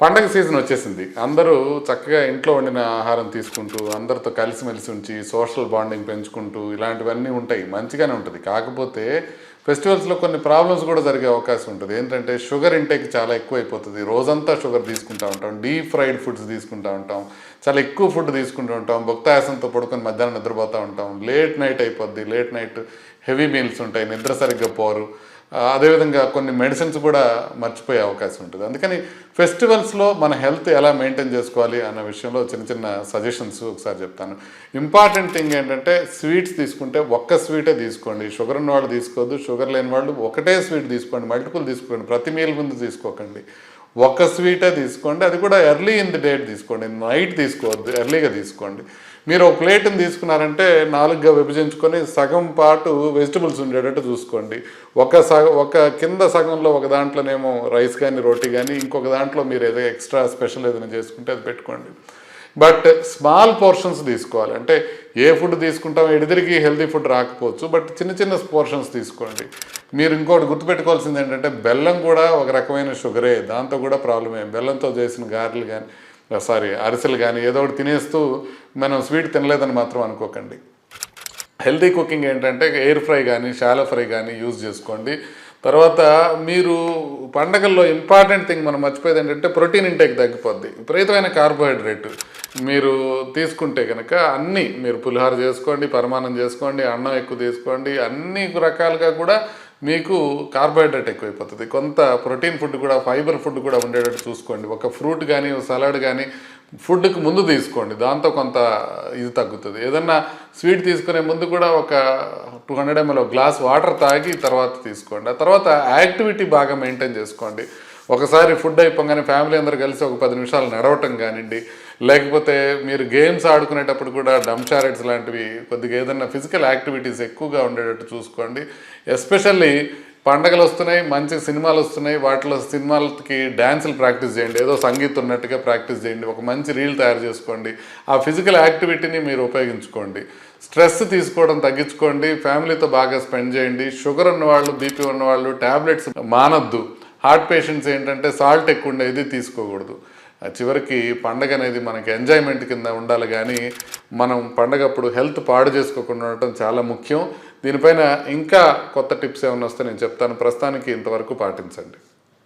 పండగ సీజన్ వచ్చేసింది. అందరూ చక్కగా ఇంట్లో వండిన ఆహారం తీసుకుంటూ, అందరితో కలిసిమెలిసి ఉంచి, సోషల్ బాండింగ్ పెంచుకుంటూ ఇలాంటివన్నీ ఉంటాయి. మంచిగానే ఉంటుంది. కాకపోతే ఫెస్టివల్స్‌లో కొన్ని ప్రాబ్లమ్స్ కూడా జరిగే అవకాశం ఉంటుంది. ఏంటంటే షుగర్ ఇంటేక్ చాలా ఎక్కువైపోతుంది. రోజంతా షుగర్ తీసుకుంటా ఉంటాం. డీప్ ఫ్రైడ్ ఫుడ్స్ తీసుకుంటా ఉంటాం. చాలా ఎక్కువ ఫుడ్ తీసుకుంటూ ఉంటాం. భుక్తాయాసంతో పడుకొని మధ్యాహ్నం నిద్రపోతూ ఉంటాం. లేట్ నైట్ అయిపోద్ది. లేట్ నైట్ హెవీ మీల్స్ ఉంటాయి. నిద్ర సరిగ్గా పోరు. అదేవిధంగా కొన్ని మెడిసిన్స్ కూడా మర్చిపోయే అవకాశం ఉంటుంది. అందుకని ఫెస్టివల్స్లో మన హెల్త్ ఎలా మెయింటైన్ చేసుకోవాలి అన్న విషయంలో చిన్న చిన్న సజెషన్స్ ఒకసారి చెప్తాను. ఇంపార్టెంట్ థింగ్ ఏంటంటే స్వీట్స్ తీసుకుంటే ఒక్క స్వీటే తీసుకోండి. షుగర్ ఉన్న వాళ్ళు తీసుకోవద్దు. షుగర్ లేని వాళ్ళు ఒకటే స్వీట్ తీసుకోండి. మల్టిపుల్ తీసుకోండి. ప్రతి మీల్ ముందు తీసుకోకండి. ఒక్క స్వీటే తీసుకోండి. అది కూడా ఎర్లీ ఇన్ ది డేట్ తీసుకోండి. నైట్ తీసుకోవద్దు, ఎర్లీగా తీసుకోండి. మీరు ఒక ప్లేట్ని తీసుకున్నారంటే 4గా విభజించుకొని సగం పాటు వెజిటబుల్స్ ఉండేటట్టు చూసుకోండి. ఒక కింద సగంలో ఒక దాంట్లోనేమో రైస్ కానీ రోటీ కానీ, ఇంకొక దాంట్లో మీరు ఏదో ఎక్స్ట్రా స్పెషల్ ఏదైనా చేసుకుంటే అది పెట్టుకోండి. బట్ స్మాల్ పోర్షన్స్ తీసుకోవాలి. అంటే ఏ ఫుడ్ తీసుకుంటామో ఎడిదిరిగి హెల్తీ ఫుడ్ రాకపోవచ్చు, బట్ చిన్న చిన్న పోర్షన్స్ తీసుకోండి. మీరు ఇంకోటి గుర్తుపెట్టుకోవాల్సింది ఏంటంటే బెల్లం కూడా ఒక రకమైన షుగరే. దాంతో కూడా ప్రాబ్లమే. బెల్లంతో చేసిన గారెలు కానీ అరిసెలు కానీ ఏదో ఒకటి తినేస్తూ మనం స్వీట్ తినలేదని మాత్రం అనుకోకండి. హెల్తీ కుకింగ్ ఏంటంటే ఎయిర్ ఫ్రై కానీ షాలో ఫ్రై కానీ యూజ్ చేసుకోండి. తర్వాత మీరు పండగల్లో ఇంపార్టెంట్ థింగ్ మనం మర్చిపోయేది ఏంటంటే ప్రోటీన్ ఇంటేక్ తగ్గిపోద్ది. విపరీతమైన కార్బోహైడ్రేట్ మీరు తీసుకుంటే కనుక అన్నీ మీరు పులిహోర చేసుకోండి, పరమాన్నం చేసుకోండి, అన్నం ఎక్కువ తీసుకోండి, అన్ని రకాలుగా కూడా మీకు కార్బోహైడ్రేట్ ఎక్కువైపోతుంది. కొంత ప్రోటీన్ ఫుడ్ కూడా, ఫైబర్ ఫుడ్ కూడా ఉండేటట్టు చూసుకోండి. ఒక ఫ్రూట్ కానీ సలాడ్ కానీ ఫుడ్కి ముందు తీసుకోండి. దాంతో కొంత ఇది తగ్గుతుంది. ఏదన్నా స్వీట్ తీసుకునే ముందు కూడా ఒక 200 ml గ్లాస్ వాటర్ తాగి తర్వాత తీసుకోండి. ఆ తర్వాత యాక్టివిటీ బాగా మెయింటైన్ చేసుకోండి. ఒకసారి ఫుడ్ అయిపోగానే ఫ్యామిలీ అందరూ కలిసి ఒక 10 నిమిషాలు నడవటం కానివ్వండి, లేకపోతే మీరు గేమ్స్ ఆడుకునేటప్పుడు కూడా డంచారెడ్స్ లాంటివి కొద్దిగా ఏదన్నా ఫిజికల్ యాక్టివిటీస్ ఎక్కువగా ఉండేటట్టు చూసుకోండి. ఎస్పెషల్లీ పండగలు వస్తున్నాయి, మంచి సినిమాలు వస్తున్నాయి, వాటిలో సినిమాలకి డ్యాన్సులు ప్రాక్టీస్ చేయండి. ఏదో సంగీతం ఉన్నట్టుగా ప్రాక్టీస్ చేయండి. ఒక మంచి రీల్ తయారు చేసుకోండి. ఆ ఫిజికల్ యాక్టివిటీని మీరు ఉపయోగించుకోండి. స్ట్రెస్ తీసుకోవడం తగ్గించుకోండి. ఫ్యామిలీతో బాగా స్పెండ్ చేయండి. షుగర్ ఉన్నవాళ్ళు, బీపీ ఉన్నవాళ్ళు ట్యాబ్లెట్స్ మానొద్దు. హార్ట్ పేషెంట్స్ ఏంటంటే సాల్ట్ ఎక్కువ ఉండేది తీసుకోకూడదు. చివరికి పండగ అనేది మనకి ఎంజాయ్మెంట్ కింద ఉండాలి, కానీ మనం పండగప్పుడు హెల్త్ పాడు చేసుకోకుండా ఉండటం చాలా ముఖ్యం. దీనిపైన ఇంకా కొత్త టిప్స్ ఏమైనా వస్తే నేను చెప్తాను. ప్రస్తుతానికి ఇంతవరకు పాటించండి.